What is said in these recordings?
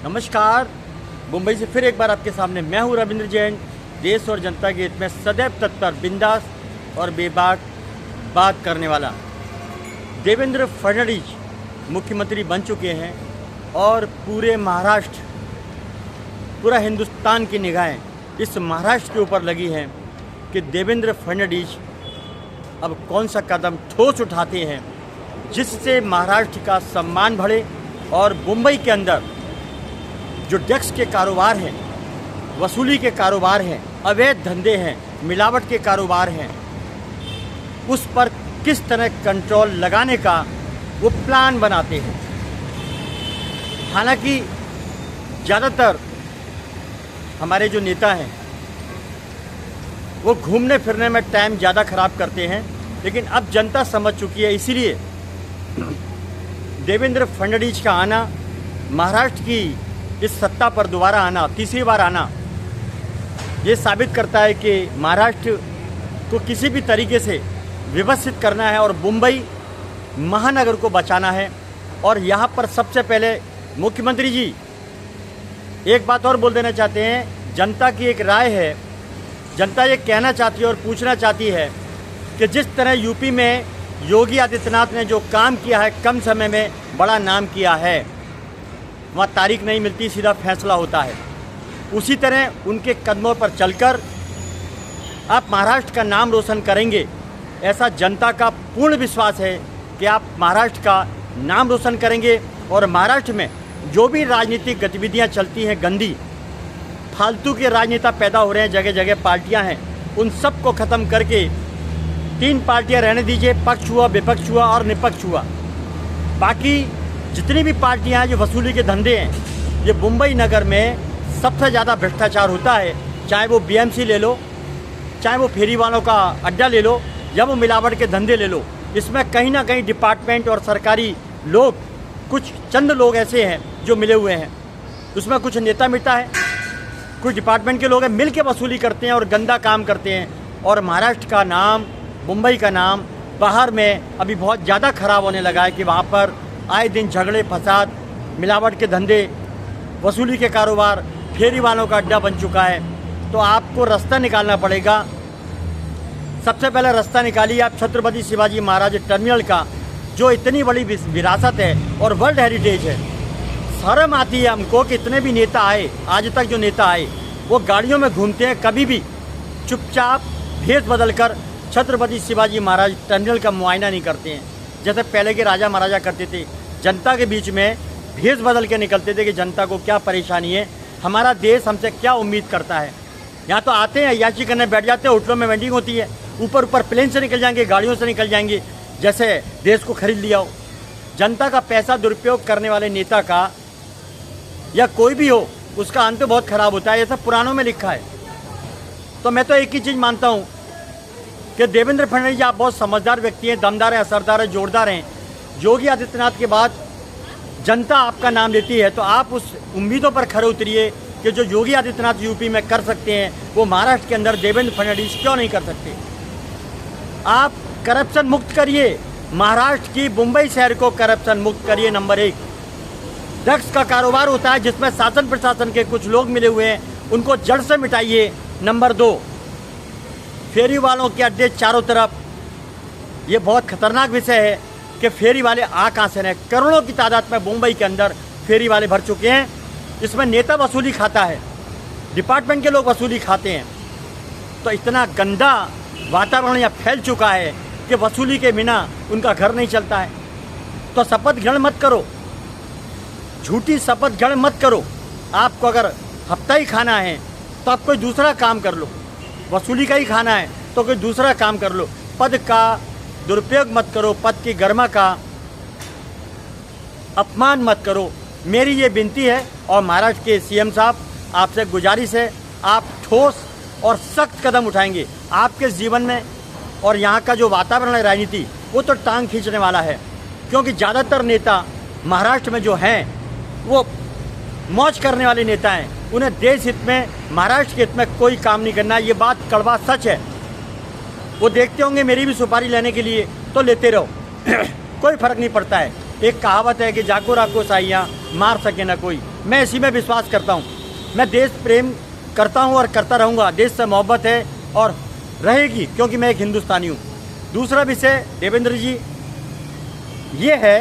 नमस्कार। मुंबई से फिर एक बार आपके सामने मैं हूं रविंद्र जैन। देश और जनता के हित में सदैव तत्पर, बिंदास और बेबाक बात करने वाला। देवेंद्र फडणवीस मुख्यमंत्री बन चुके हैं और पूरे महाराष्ट्र, पूरा हिंदुस्तान की निगाहें इस महाराष्ट्र के ऊपर लगी हैं कि देवेंद्र फडणवीस अब कौन सा कदम ठोस उठाते हैं जिससे महाराष्ट्र का सम्मान बढ़े और मुंबई के अंदर जो टैक्स के कारोबार हैं, वसूली के कारोबार हैं, अवैध धंधे हैं, मिलावट के कारोबार हैं, उस पर किस तरह कंट्रोल लगाने का वो प्लान बनाते हैं। हालांकि ज़्यादातर हमारे जो नेता हैं वो घूमने फिरने में टाइम ज़्यादा ख़राब करते हैं, लेकिन अब जनता समझ चुकी है। इसीलिए देवेंद्र फडणवीस का आना, महाराष्ट्र की इस सत्ता पर दोबारा आना, तीसरी बार आना, ये साबित करता है कि महाराष्ट्र को किसी भी तरीके से व्यवस्थित करना है और मुंबई महानगर को बचाना है। और यहाँ पर सबसे पहले मुख्यमंत्री जी एक बात और बोल देना चाहते हैं। जनता की एक राय है, जनता ये कहना चाहती है और पूछना चाहती है कि जिस तरह यूपी में योगी आदित्यनाथ ने जो काम किया है, कम समय में बड़ा नाम किया है, वहाँ तारीख नहीं मिलती, सीधा फैसला होता है। उसी तरह उनके कदमों पर चलकर आप महाराष्ट्र का नाम रोशन करेंगे, ऐसा जनता का पूर्ण विश्वास है कि आप महाराष्ट्र का नाम रोशन करेंगे। और महाराष्ट्र में जो भी राजनीतिक गतिविधियाँ चलती हैं, गंदी फालतू के राजनेता पैदा हो रहे हैं, जगह जगह पार्टियाँ हैं, उन सब को ख़त्म करके 3 पार्टियाँ रहने दीजिए, पक्ष हुआ, विपक्ष हुआ और निपक्ष हुआ। बाकी जितनी भी पार्टियां हैं जो वसूली के धंधे हैं, ये मुंबई नगर में सबसे ज़्यादा भ्रष्टाचार होता है। चाहे वो बीएमसी ले लो, चाहे वो फेरी वालों का अड्डा ले लो, या वो मिलावट के धंधे ले लो, इसमें कहीं ना कहीं डिपार्टमेंट और सरकारी लोग, कुछ चंद लोग ऐसे हैं जो मिले हुए हैं। उसमें कुछ नेता मिलता है, कुछ डिपार्टमेंट के लोग हैं, मिल के वसूली करते हैं और गंदा काम करते हैं। और महाराष्ट्र का नाम, मुंबई का नाम बाहर में अभी बहुत ज़्यादा ख़राब होने लगा है कि वहाँ पर आए दिन झगड़े फसाद, मिलावट के धंधे, वसूली के कारोबार, फेरी वालों का अड्डा बन चुका है। तो आपको रास्ता निकालना पड़ेगा। सबसे पहले रास्ता निकालिए आप छत्रपति शिवाजी महाराज टर्मिनल का, जो इतनी बड़ी विरासत है और वर्ल्ड हेरिटेज है। शर्म आती है हमको कि इतने भी नेता आए, आज तक जो नेता आए वो गाड़ियों में घूमते हैं, कभी भी चुपचाप भेष बदल कर छत्रपति शिवाजी महाराज टर्मिनल का मुआयना नहीं करते हैं, जैसे पहले के राजा महाराजा करते थे। जनता के बीच में भेष बदल के निकलते थे कि जनता को क्या परेशानी है, हमारा देश हमसे क्या उम्मीद करता है। यहाँ तो आते हैं, अय्याशी करने बैठ जाते हैं, होटलों में वेंडिंग होती है, ऊपर ऊपर प्लेन से निकल जाएंगे, गाड़ियों से निकल जाएंगे, जैसे देश को खरीद लिया हो। जनता का पैसा दुरुपयोग करने वाले नेता का या कोई भी हो, उसका अंत बहुत ख़राब होता है, ये सब पुराणों में लिखा है। तो मैं तो एक ही चीज़ मानता हूँ कि देवेंद्र फडणवीस आप बहुत समझदार व्यक्ति हैं, दमदार हैं, असरदार हैं, जोरदार हैं। योगी आदित्यनाथ के बाद जनता आपका नाम लेती है, तो आप उस उम्मीदों पर खरे उतरिए कि जो योगी आदित्यनाथ यूपी में कर सकते हैं, वो महाराष्ट्र के अंदर देवेंद्र फडणवीस क्यों नहीं कर सकते। आप करप्शन मुक्त करिए, महाराष्ट्र की मुंबई शहर को करप्शन मुक्त करिए। नंबर 1, ड्रग्स का कारोबार होता है जिसमें शासन प्रशासन के कुछ लोग मिले हुए हैं, उनको जड़ से मिटाइए। नंबर 2, फेरी वालों के अड्डे चारों तरफ, ये बहुत खतरनाक विषय है कि फेरी वाले आ कहाँ से रहे। करोड़ों की तादाद में मुंबई के अंदर फेरी वाले भर चुके हैं। इसमें नेता वसूली खाता है, डिपार्टमेंट के लोग वसूली खाते हैं। तो इतना गंदा वातावरण यहाँ फैल चुका है कि वसूली के बिना उनका घर नहीं चलता है। तो शपथ ग्रहण मत करो, झूठी शपथ ग्रहण मत करो। आपको अगर हफ्ता ही खाना है तो आप कोई दूसरा काम कर लो, वसूली का ही खाना है तो कोई दूसरा काम कर लो। पद का दुरुपयोग मत करो, पद की गरिमा का अपमान मत करो। मेरी ये विनती है और महाराष्ट्र के सीएम साहब आपसे गुजारिश है, आप ठोस और सख्त कदम उठाएंगे आपके जीवन में। और यहाँ का जो वातावरण है राजनीति, वो तो टांग खींचने वाला है, क्योंकि ज़्यादातर नेता महाराष्ट्र में जो हैं वो मौज करने वाले नेता हैं। उन्हें देश हित में, महाराष्ट्र के हित में कोई काम नहीं करना। ये बात कड़वा सच है। वो देखते होंगे मेरी भी सुपारी लेने के लिए, तो लेते रहो कोई फ़र्क नहीं पड़ता है। एक कहावत है कि जाको राको साइयाँ मार सके ना कोई। मैं इसी में विश्वास करता हूँ। मैं देश प्रेम करता हूँ और करता रहूँगा। देश से मोहब्बत है और रहेगी, क्योंकि मैं एक हिंदुस्तानी हूँ। दूसरा विषय देवेंद्र जी ये है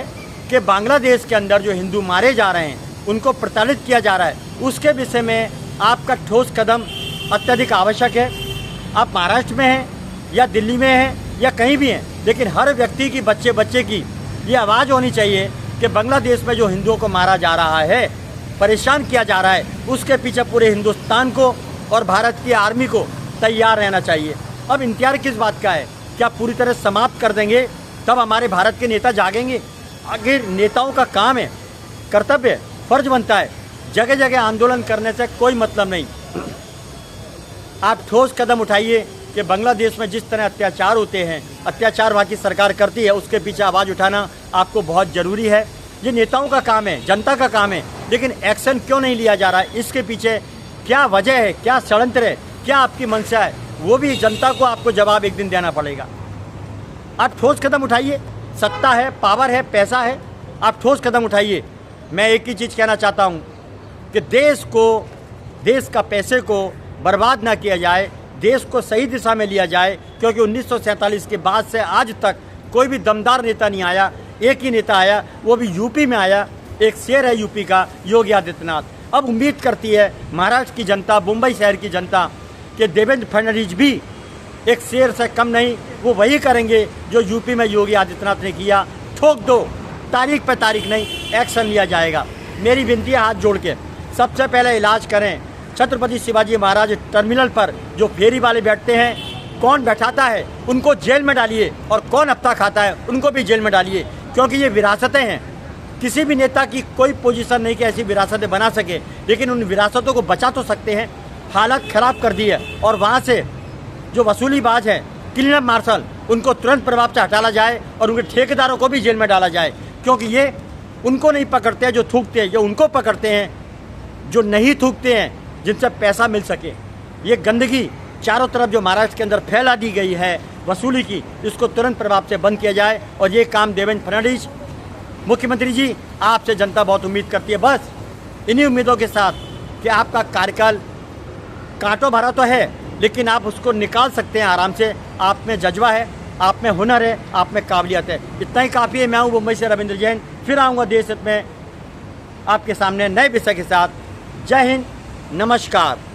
कि बांग्लादेश के अंदर जो हिंदू मारे जा रहे हैं, उनको प्रताड़ित किया जा रहा है, उसके विषय में आपका ठोस कदम अत्यधिक आवश्यक है। आप महाराष्ट्र में हैं या दिल्ली में हैं या कहीं भी हैं, लेकिन हर व्यक्ति की, बच्चे बच्चे की ये आवाज़ होनी चाहिए कि बांग्लादेश में जो हिंदुओं को मारा जा रहा है, परेशान किया जा रहा है, उसके पीछे पूरे हिंदुस्तान को और भारत की आर्मी को तैयार रहना चाहिए। अब इंतजार किस बात का है? क्या पूरी तरह समाप्त कर देंगे तब हमारे भारत के नेता जागेंगे? आखिर नेताओं का काम है, कर्तव्य है, फर्ज बनता है। जगह जगह आंदोलन करने से कोई मतलब नहीं। आप ठोस कदम उठाइए कि बांग्लादेश में जिस तरह अत्याचार होते हैं, अत्याचार वहाँ की सरकार करती है, उसके पीछे आवाज़ उठाना आपको बहुत ज़रूरी है। ये नेताओं का काम है, जनता का काम है, लेकिन एक्शन क्यों नहीं लिया जा रहा है? इसके पीछे क्या वजह है, क्या षड्यंत्र है, क्या आपकी मंशा है, वो भी जनता को आपको जवाब एक दिन देना पड़ेगा। आप ठोस कदम उठाइए। सत्ता है, पावर है, पैसा है, आप ठोस कदम उठाइए। मैं एक ही चीज़ कहना चाहता हूँ कि देश का पैसे को बर्बाद ना किया जाए, देश को सही दिशा में लिया जाए, क्योंकि 1947 के बाद से आज तक कोई भी दमदार नेता नहीं आया। एक ही नेता आया, वो भी यूपी में आया, एक शेर है यूपी का, योगी आदित्यनाथ। अब उम्मीद करती है महाराष्ट्र की जनता, मुंबई शहर की जनता कि देवेंद्र फडणवीस भी एक शेर से कम नहीं, वो वही करेंगे जो यूपी में योगी आदित्यनाथ ने किया। ठोक दो, तारीख पे तारीख नहीं, एक्शन लिया जाएगा। मेरी विनती है हाथ जोड़ के, सबसे पहले इलाज करें। छत्रपति शिवाजी महाराज टर्मिनल पर जो फेरी वाले बैठते हैं, कौन बैठाता है उनको जेल में डालिए, और कौन हफ्ता खाता है उनको भी जेल में डालिए, क्योंकि ये विरासतें हैं। किसी भी नेता की कोई पोजीशन नहीं कि ऐसी विरासतें बना सके, लेकिन उन विरासतों को बचा तो सकते हैं। हालत ख़राब कर दी है, और वहाँ से जो वसूलीबाज हैं, क्लीनअप मार्शल, उनको तुरंत प्रभाव से हटाना जाए और उनके ठेकेदारों को भी जेल में डाला जाए, क्योंकि ये उनको नहीं पकड़ते हैं जो थूकते हैं, ये उनको पकड़ते हैं जो नहीं थूकते हैं, जिनसे पैसा मिल सके। ये गंदगी चारों तरफ जो महाराष्ट्र के अंदर फैला दी गई है वसूली की, इसको तुरंत प्रभाव से बंद किया जाए। और ये काम देवेंद्र फडणवीस मुख्यमंत्री जी, आपसे जनता बहुत उम्मीद करती है। बस इन्हीं उम्मीदों के साथ कि आपका कार्यकाल कांटों भरा तो है, लेकिन आप उसको निकाल सकते हैं आराम से। आप में जज्बा है, आप में हुनर है, आप में काबिलियत है। इतना ही काफ़ी है। मैं हूँ मुंबई से रविंद्र जैन, फिर आऊँगा देश हित में आपके सामने नए विषय के साथ। जय हिंद, नमस्कार।